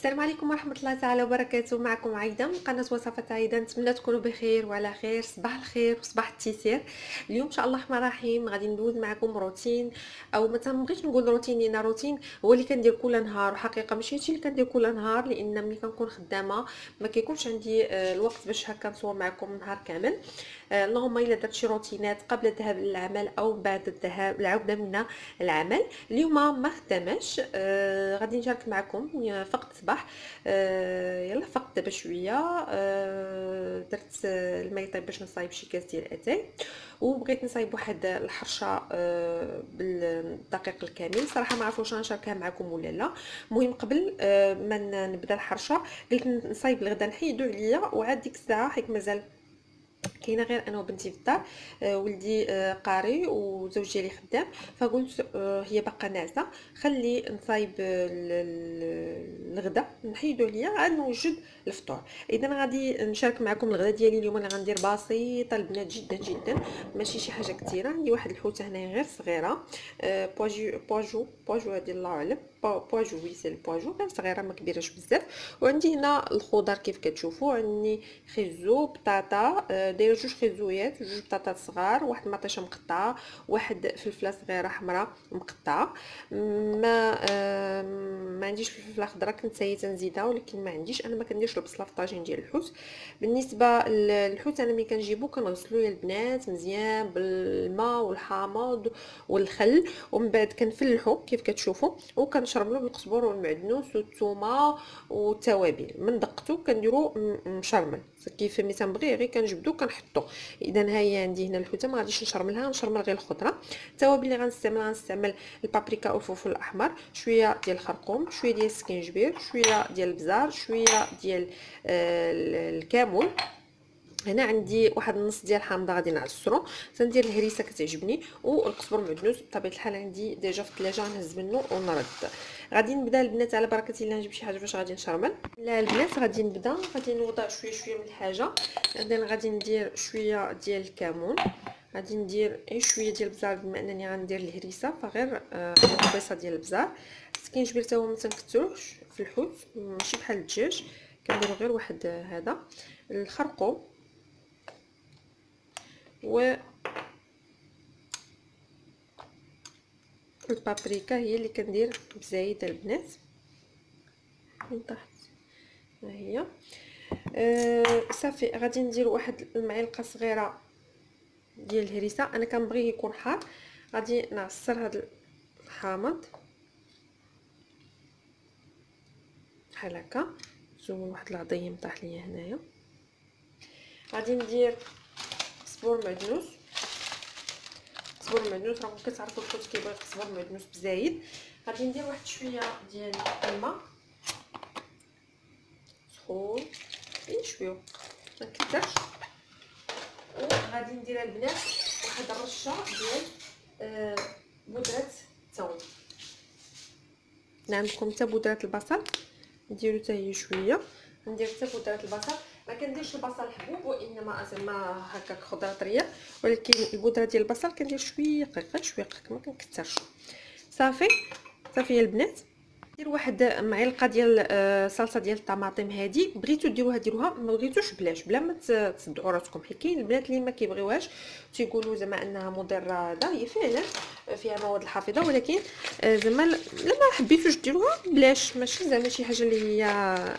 السلام عليكم ورحمة الله تعالى وبركاته. معكم عايدة من قناة وصفات عايدة. نتمنى تكونوا بخير وعلى خير. صباح الخير وصباح التيسير. اليوم ان شاء الله الرحمن الرحيم غادي ندوز معكم روتين، او مثلا مبغيتش نقول روتين لان روتين هو اللي كندير كل نهار، وحقيقة ماشي هادشي اللي كندير كل نهار، لان ملي كنكون خدامة ما كيكونش عندي الوقت باش هكا نصور معكم النهار كامل. اللهم الا درت شي روتينات قبل الذهاب للعمل او بعد الذهاب العودة من العمل. اليوم ما خداماش، غادي نشارك معكم فقط صباح. يلا فقط دابا شويه. درت الماء يطيب باش نصايب شي كاس ديال اتاي، وبغيت نصايب واحد الحرشه بالدقيق الكامل. صراحه ما عرفتش نشاركها معكم ولا لا. المهم قبل ما نبدا الحرشه قلت نصايب الغدا نحيدو عليا، وعاد ديك الساعه حيت مازال كاينه غير انا وبنتي في الدار. ولدي قاري وزوج ديالي خدام، فقلت هي باقا ناعسه، خلي نصايب الغدا نحيدو عليا عاد نوجد الفطور. اذا غادي نشارك معكم الغدا ديالي اليوم. انا غندير بسيطه البنات جدا جدا، ماشي شي حاجه كثيره. عندي واحد الحوته هنايا غير صغيره، بواجو هادي الله اعلم، بواجو وي سي البواجو غير صغيره ما كبيراش بزاف. وعندي هنا الخضر كيف كتشوفوا، عندي خيزو بطاطا، دايره جوج خيزويات، جوج بطاطات صغار، واحد مطيشه مقطعه، واحد فلفله صغيره حمراء مقطعه. ما ما عنديش الفلفله خضراء، كنت سايته نزيدها ولكن ما عنديش. انا ما كنديرش البصله في الطاجين ديال الحوت. بالنسبه للحوت انا ملي كنجيبو كنغسلو يا البنات مزيان بالماء والحامض والخل، ومن بعد كنفلحو كيف كتشوفوا، وكنشربلو بالقزبر والمعدنوس والثومه والتوابل. من دقتو كنديرو مشرمل كيف ما تنبغي، غير كنجبدو كنحطو. اذا ها هي عندي هنا الحوته، ما غاديش نشرملها، نشرمل غير الخضره. التوابل اللي غنستعمل البابريكا والفلفل الاحمر، شويه ديال الخرقوم، شويه ديال السكينجبير، شويه ديال البزار، شويه ديال الكمون. هنا عندي واحد النص ديال الحامضه غادي نعصرو، تندير الهريسه كتعجبني، والقزبر معدنوس بطبيعه الحال عندي ديجا في الثلاجه، غنهز منه ونرد. غادي نبدا البنات على بركه الله، نجيب شي حاجه باش غادي نشرمل. لا البنات غادي نبدا، غادي نوضع شويه شويه من الحاجه. بعدين غادي ندير شويه ديال الكمون، غادي ندير شويه ديال البزار بما انني غندير الهريسه، فغير قبيصه ديال البزار. السكينجبير حتى هو ما تنكثروش في الحوت، ماشي بحال الدجاج، كنديروا غير واحد هذا. الخرقوم و البابريكا هي اللي كندير بزايده البنات من تحت. ها هي صافي. غادي ندير واحد المعلقه صغيره ديال الهريسه، انا كنبغي يكون حار. غادي نعصر هذا الحامض بحال هكا، زول واحد العضيه طاح ليا هنايا. غادي ندير صبور معدنوس، صبور معدنوس راكم كتعرفوا الحوت كيبغي صبور معدنوس بزايد. غادي ندير واحد شويه ديال الماء سخون، شويه ما نكثرش. وغادي ندير البنات واحد الرشه ديال بودره الثوم. عندكم حتى بودره البصل نديرو حتى هي شويه. ندير حتى بودره البصل، ما كنديرش البصل حبوب وانما زعما هكاك خضره طريه، ولكن البودره ديال البصل كندير شويه غير شويه ما كنكثرش. صافي صافي يا البنات. دير واحد معلقه ديال صلصه ديال الطماطم. هذه بغيتو ديروها ديروها، ما بغيتوش بلاش، بلا ما تصدعوا راسكم، حيت كاين البنات اللي ما كيبغيوهاش تيقولوا زعما انها مضره. هذا هي فعلا فيها مواد الحافظه، ولكن زعما لا ما حبيتوش ديروها بلاش، ماشي زعما شي حاجه اللي هي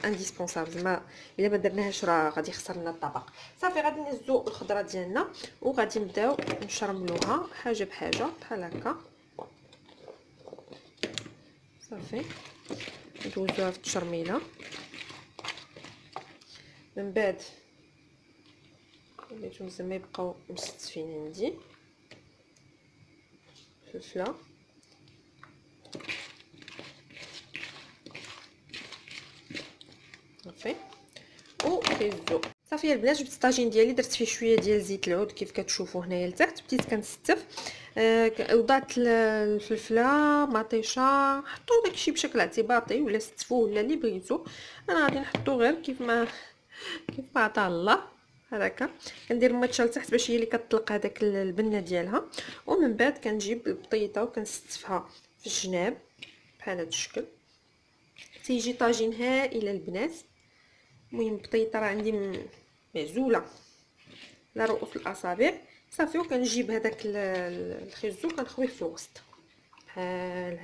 انديسبونسابل، زعما الا ما درناهاش راه غادي يخسر لنا الطبق. صافي غادي نهزو الخضره ديالنا وغادي نبداو نشرملوها حاجه بحاجه بحال هكا. صافي ندوزوها في التشرميله. من بعد خليتهم زعما يبقاو مستفين. عندي فلفله، صافي وخيزو. صافي البنات جبت الطاجين ديالي، درت فيه شويه ديال زيت العود كيف كتشوفوا هنايا لتحت، بديت كنستف. وضعت الفلفله مطيشه، حطوا داكشي بشكل اعتباطي ولا ستفوه ولا اللي بغيتو. انا غادي نحطو غير كيف ما عطا الله هكا. كندير الماتشه لتحت باش هي اللي كتطلق هذاك البنه ديالها، ومن بعد كنجيب البطيطه وكنستفها في الجناب بحال هذا الشكل. تيجي طاجين هائل البنات. المهم بطيطه راه عندي معزوله على رؤوس الاصابع صافي. وكنجيب هذاك الخيزو كنخويه في الوسط بحال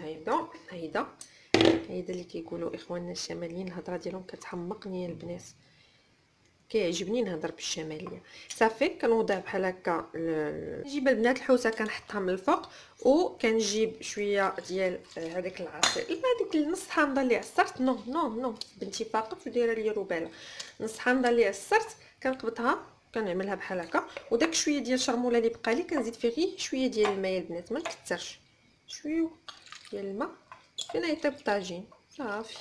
هيدا اللي كيقولوا اخواننا الشماليين. الهضره ديالهم كتحمقني يا البنات، كيعجبني نهضر بالشماليه. صافي كنوضع بحال هكا. نجيب البنات الحوسه كنحطها من الفوق، وكنجيب شويه ديال هذاك العصير، هذيك النص حامضه اللي عصرت. نو نو نو بنتي فاقت ودايره لي روباله. نص حامضه اللي عصرت كنقبطها كنعملها بحال هكا. وداك شويه ديال الشرموله اللي بقى لي كنزيد فيه غير شويه ديال الماء البنات، ما نكثرش، شويه ديال الماء فين يطيب الطاجين صافي.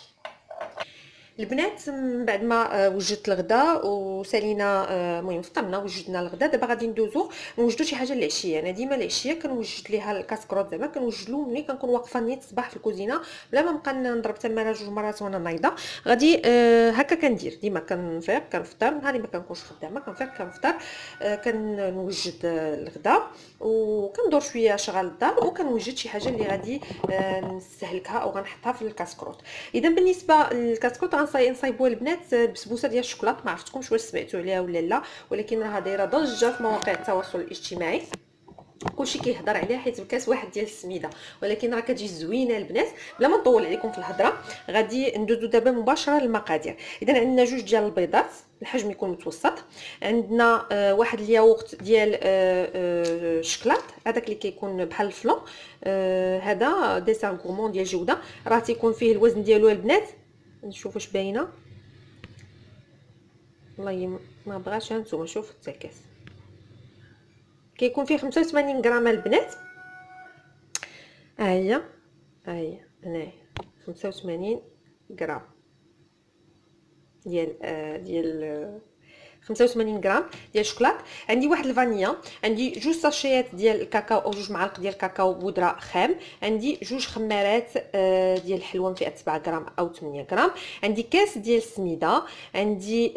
البنات من بعد ما وجدت الغدا وسالينا، المهم فطرنا وجدنا الغدا. دابا غادي ندوزو نوجدوا شي حاجه للعشيه. انا ديما العشيه كنوجد ليها الكاسكروط، زعما كنوجد له ملي كنكون واقفه نيت الصباح في الكوزينه بلا ما نبقى نضرب تماره جوج مرات وانا نايضه. غادي هكا كندير ديما. كنفيق كنفطر نهار اللي ما كنكونش خدامه، كنفيق كنفطر، كنوجد الغدا وكندور شويه شغال الدار، وكنوجد شي حاجه اللي غادي نستهلكها او غنحطها في الكاسكروط. اذا بالنسبه للكاسكروط غنصايبوها البنات بسبوسه ديال الشوكولاط. ما عرفتكمش واش سمعتوا عليها ولا لا، ولكن راها دايره ضجه في مواقع التواصل الاجتماعي. كلشي كيهضر عليها حيت بكاس واحد ديال السميده، ولكن راه كتجي زوينه البنات. بلا ما نطول عليكم في الهضره غادي ندوزو دابا مباشره للمقادير. اذا عندنا جوج ديال البيضات، الحجم يكون متوسط. عندنا واحد الياغورت ديال الشكلاط، هذاك اللي كيكون بحال الفلون. هذا ديسير غورمون ديال جوده، راه تيكون فيه الوزن ديالو البنات. نشوف واش باينه، والله ما بغاش. هانتوما شوفوا حتى الكاس كيكون فيه 85 غرام البنات. ها هي هنايا 85 غرام ديال 85 غرام ديال الشوكولات. عندي واحد الفانيلا، عندي جوج ساشيات ديال الكاكاو او جوج معالق ديال الكاكاو بودره خام، عندي جوج خمارات ديال الحلوه فئه 7 غرام او 8 غرام، عندي كاس ديال السميده، عندي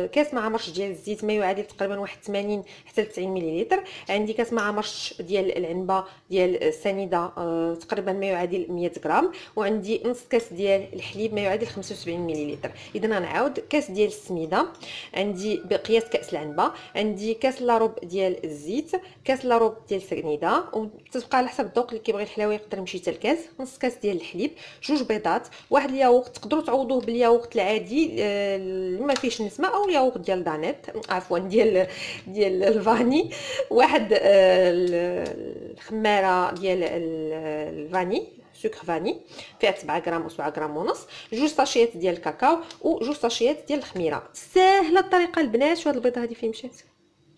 كاس مع مرش ديال الزيت ما يعادل تقريبا واحد 80 حتى ل 90 مليلتر، عندي كاس مع مرش ديال العنبه ديال السنيده تقريبا ما يعادل 100 غرام، وعندي نص كاس ديال الحليب ما يعادل 75 مليلتر. اذا غنعاود: كاس ديال السميده، عندي بقياس كاس العنبه، عندي كاس لاروب ديال الزيت، كاس لاروب ديال السنيده، وتتبقى على حسب الذوق. اللي كيبغي الحلاوه يقدر يمشي حتى الكاس، نص كاس ديال الحليب، جوج بيضات، واحد الياغورت تقدروا تعوضوه بالياغورت العادي اللي ما فيهش النسمه، او الياغورت ديال دانيت عفوا ديال الفاني، واحد الخماره ديال الفاني سكر فاني فيها 7 غرام و 7 غرام ونص، جوج ساشيات ديال الكاكاو وجوج ساشيات ديال الخميره. ساهله الطريقه البنات. شو هاد البيضه هذه فين مشات؟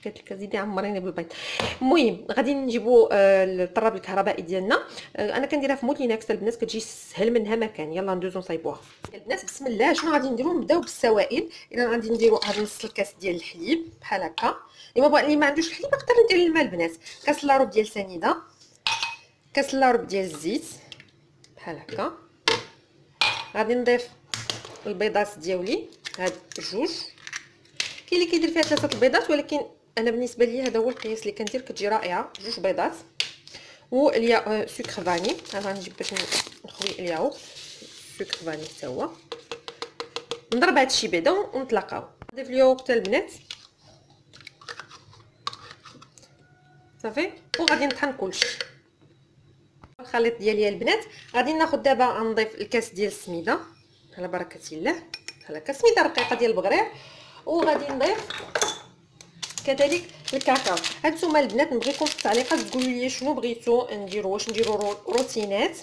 قالت لك زيدي عمريني بالبيض. المهم غادي نجيبوا الطراب الكهربائي ديالنا. انا كنديرها في مولينكس البنات، كتجي سهل منها ما كان. يلا ندوزو نصايبوها البنات. بسم الله. شنو غادي نديرو؟ نبداو بالسوائل. اذا غادي نديرو هذا نص الكاس ديال الحليب بحال هكا. اللي ما عندوش الحليب يقدر يدير الماء البنات. كاس لاروب ديال سنيده، كاس لاروب ديال الزيت بحال هكا. غادي نضيف البيضات ديالي هاد جوج. كاين اللي كيدير فيها 3 البيضات، ولكن انا بالنسبه لي هذا هو القياس اللي كندير، كتجي رائعه. جوج بيضات واليا سكر فاني. انا غنجيب باش نخوي الياغورت سكر فاني حتى هو. نضرب هادشي بعدا ونتلاقاو. نضيف الياغورت البنات صافي، وغادي نطحن كلشي. الخليط ديالي البنات غادي ناخذ دابا. غنضيف الكاس ديال السميده على بركه الله، بحال هكا سميده رقيقه ديال البغرير، وغادي نضيف كذلك الكاكاو. هانتوما البنات نبغيكم في التعليقات تقولوا لي شنو بغيتو نديرو، واش نديرو روتينات.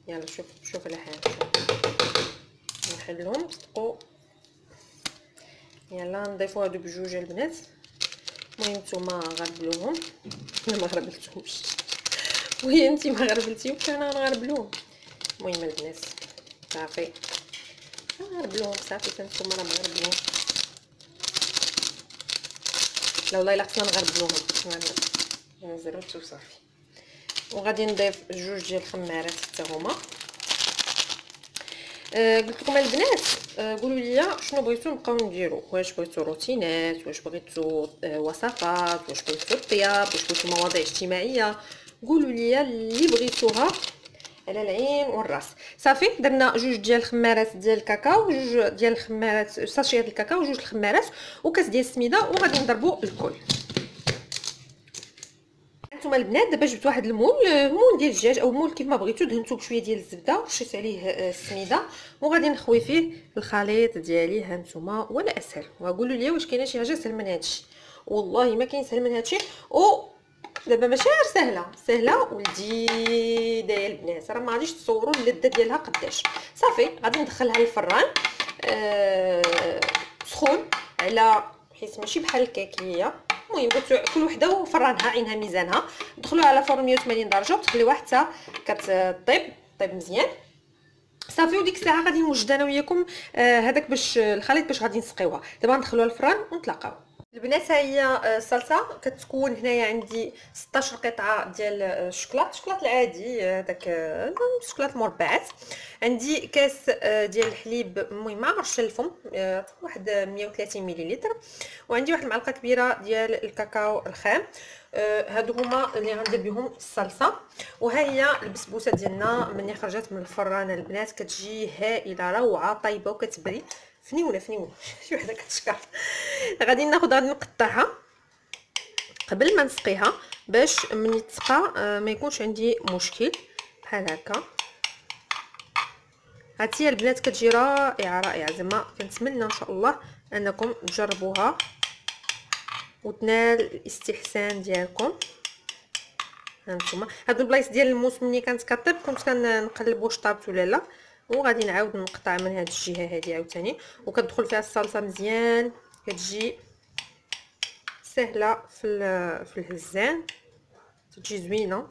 يلا شوف على حال نحلهم صدقوا. يلا نضيفوا هادو بجوج البنات. المهم نتوما غربلوهم، انا ما غربلتهمش، وهي انتي ما غربلتيهمش انا غنغربلوهم. المهم البنات صافي غربلوهم صافي. نتوما راه مغربلوهم. لا والله الا خصنا نغربلوهم نزربت وصافي. وغادي نضيف جوج ديال الخمارات حتى هما. قلت لكم البنات قولوا لي شنو بغيتو نبقاو نديرو، واش بغيتو روتينات، واش بغيتو وصفات، واش بغيتو الطياب، واش بغيتو مواضيع اجتماعيه. قولوا لي اللي بغيتوها على العين والراس. صافي درنا جوج ديال الخمارات ديال الكاكاو، جوج ديال الخمارات ساشيات الكاكاو، جوج الخمارات وكاس ديال السميده، وغادي نضربوا الكل. نتوما البنات دابا جبت واحد المول ديال الدجاج او مول كيف ما بغيتو، دهنتو بشويه ديال الزبده ورشيت عليه السميده، وغادي نخوي فيه الخليط ديالي. ها نتوما ولا اسهل، وقولوا لي واش كاينه شي حاجه سهل من هادشي؟ والله ما كاين سهل من هادشي. او دابا ماشي غير سهله ولذيذه يا البنات، راه ما غاديش تصوروا اللذه ديالها قداش. صافي غادي ندخلها للفران سخون، على حيت ماشي بحال الكاكيه. المهم كل وحده وفرانها عينها ميزانها. ندخلوها على فرن 180 درجه وتخليوها حتى كطيب مزيان. صافي وديك الساعه غادي نوجد انا وياكم هذاك باش الخليط باش غادي نسقيوها. دابا ندخلوها للفران ونتلاقاو. البنات ها هي الصلصه كتكون هنايا عندي 16 قطعه ديال الشوكولاط العادي، هذاك الشوكولاط مربعات. عندي كاس ديال الحليب، المهم ما عمرش الفم، واحد 130 مليلتر. وعندي واحد المعلقه كبيره ديال الكاكاو الخام. هادو هما اللي غندير بهم الصلصه. وها هي البسبوسه ديالنا ملي خرجت من الفران البنات كتجي هائله روعه طيبه وكتبري فنيونه شي وحده كتشكر. غادي نقطعها قبل ما نسقيها باش ملي تسقى ما يكونش عندي مشكل. بحال هكا هاتي البنات كتجي رائعه زعما. كنتمنى ان شاء الله انكم تجربوها وتنال الاستحسان ديالكم. هانتوما هاد البلايص ديال الموس ملي كانت كطيب كنت كنقلب واش طابت ولا لا، وغادي نعاود نقطع من هاد الجهه هادي عاوتاني، وكتدخل فيها الصلصه مزيان. كتجي سهله في الهزان، تجي زوينه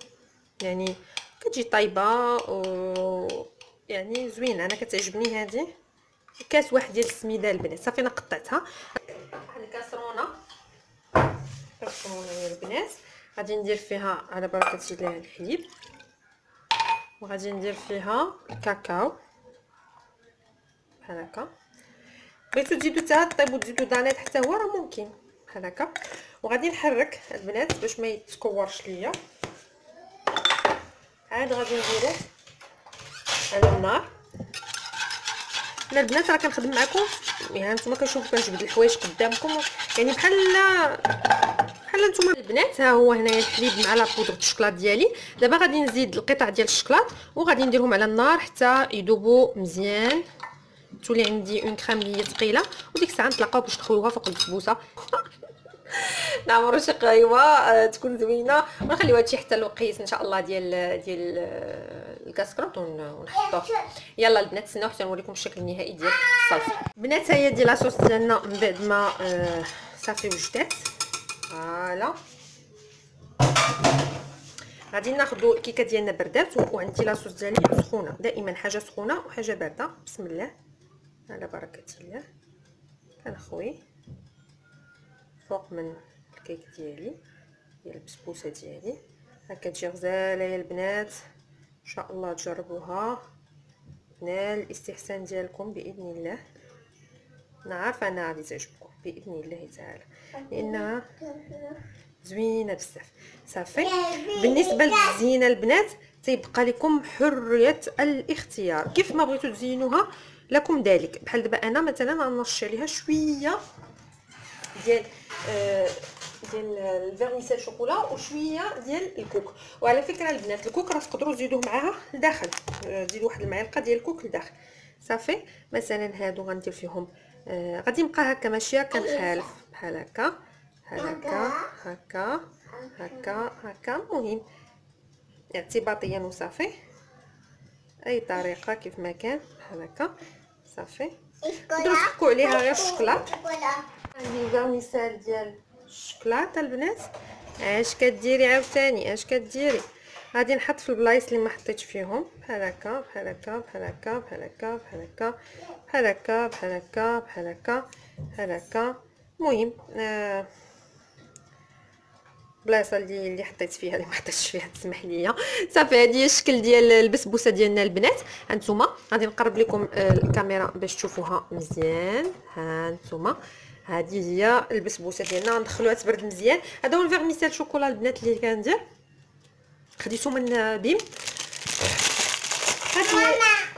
يعني، كتجي طايبه يعني زوينه. انا كتعجبني هذه. كاس واحد ديال السميده البنات. صافي انا قطعتها بحال الكاسرونه يا البنات. غادي ندير فيها على بركه الله الحليب، وغادي ندير فيها الكاكاو بحال هكا. بغيتو تزيدو حتى طيبو تزيدو دانيت حتى هو راه ممكن بحال هكا. وغادي نحرك البنات باش ما يتكورش ليا. عاد غادي نديرو على النار. انا البنات راه كنخدم معكم يعني نتوما كنشوفوا كنجبد الحوايج قدامكم يعني بحال نتوما البنات. ها هو هنايا الحليب مع لا بودره الشوكولات ديالي. دابا غادي نزيد القطع ديال الشوكولات وغادي نديرهم على النار حتى يذوبوا مزيان، تولي عندي اون كريم لي ثقيله. وديك الساعه نتلاقاو باش ندخلوها فوق البسبوسه. نعمرو شي قهيوه تكون زوينه، ونخليو هادشي حتى الوقيت ان شاء الله ديال الكاسكروط ونحطوه. يلا البنات تسناو حتى نوريكم الشكل النهائي ديال الصلصه. البنات ها هي ديال لاصوص ديالنا من بعد ما صافي وجدات. فوالا غادي ناخذوا الكيكه ديالنا بردات، وعندي لاصوص ديالي سخونه. دائما حاجه سخونه وحاجه بارده. بسم الله على بركه الله. كنخوي فوق من الكيك ديالي ديال البسبوسه ديالي. هكا تجي غزاله يا البنات. ان شاء الله تجربوها نال الاستحسان ديالكم باذن الله. انا عارفه انها غادي تعجبكم باذن الله تعالى لانها زوينه بزاف. صافي بالنسبه للزينه البنات تيبقى لكم حريه الاختيار كيف ما بغيتو تزينوها لكم ذلك. بحال دابا انا مثلا غنرش عليها شويه ديال الفيرميسيل شوكولا وشويه ديال الكوك. وعلى فكره البنات الكوك راه تقدروا تزيدوه معاها لداخل، تزيدوا واحد المعلقه ديال الكوك لداخل. صافي مثلا هادو غندير فيهم غادي نبقى هكا ماشيه كنخالف بحال هكا هكا هكا هكا هكا. المهم اعتباطيا وصافي اي طريقه كيف ما كان بحال هكا. صافي تقدروا تحكوا عليها غير الشوكولاط. هذه الفيرميسيل ديال الشوكولاط البنات. اش كديري عاوتاني اش كديري؟ غادي نحط في البلايص اللي ما حطيتش فيهم بحال هكا بحال هكا بحال هكا بحال هكا بحال هكا بحال هكا بحال هكا بحال هكا بحال هكا. المهم بلاصه اللي حطيت فيها اللي ما حطيتش فيها تسمح لي. صافي هذه هي الشكل ديال البسبوسه ديالنا البنات. هانتوما غادي نقرب لكم الكاميرا باش تشوفوها مزيان. هانتوما هذه هي البسبوسه ديالنا. غندخلوها تبرد مزيان. هذا هو الفيرميسيل شوكولا البنات اللي كندير، خديته من بيم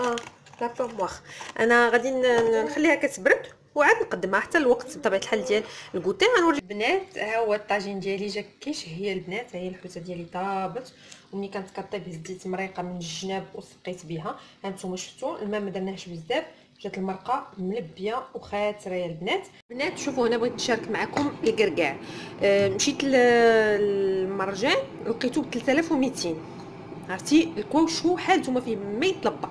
اه لا بروموار. انا غادي نخليها كتبرد وعاد نقدمها حتى الوقت بطبيعه الحال ديال الكوتي. غنوري البنات ها هو الطاجين ديالي جا كيشهي البنات. ها هي الحوته ديالي طابت، وملي كانت كطيب هزيت مريقه من الجناب وسقيت بها. هانتوما شفتوا الماء ما درناهش بزاف، جات المرقه ملبيه وخاتره يا البنات. شوفوا هنا بغيت نشارك معكم الكركاع. مشيت للمرجان لقيتو ب 3200. عرفتي الكواوش هو حال نتوما فيه ما يطلبق.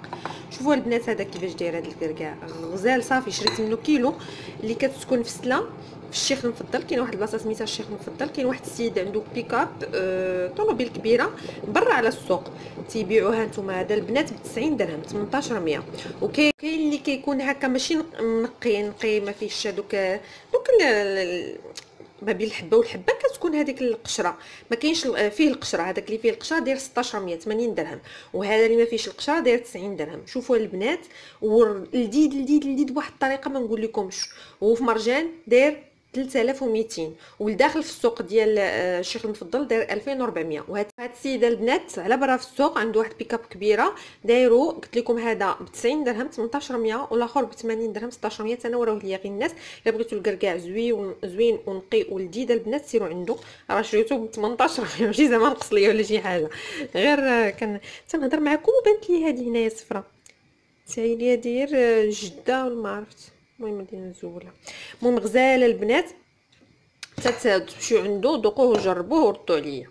شوفوا البنات هذا كيفاش داير هذا الكركاع غزال صافي. شريت منه كيلو اللي كتسكن في سلا في الشيخ المفضل. كاين واحد البلاصه سميتها الشيخ المفضل، كاين واحد السيد عنده بيكاب طوموبيل كبيره برا على السوق تيبيعوها نتوما. هذا البنات ب 90 درهم 1800. وكاين اللي كيكون هكا ماشي نقي ما فيهش دوك ما بين الحبه والحبه كتكون هذيك القشره ما كاينش فيه القشره. هذاك اللي فيه القشره داير 1600 80 درهم، وهذا اللي ما فيهش القشره داير 90 درهم. شوفوا البنات ولديد بواحد الطريقه ما نقول لكمش. وفي مرجان داير 3200، والداخل في السوق ديال الشيخ المفضل داير 2400. وهاد السيده البنات على برا في السوق عنده واحد بيكاب كبيره دايرو قلت لكم هذا ب 90 درهم 1800، والاخر ب 80 درهم 1600. انا وراوه ليا غير الناس الا بغيتوا الكركاع زوين ونقي ولذيذ البنات سيروا عنده. راه شريته ب 18 ماشي زعما نقص ليا ولا شي حاجه، غير تنهضر معكم وبانت لي هذه هنايا صفرا تاهي ليا داير جده ولا ما عرفت. المهم مدينه زوله. المهم غزاله البنات تمشيو عنده ذوقوه وجربوه وردوا عليا.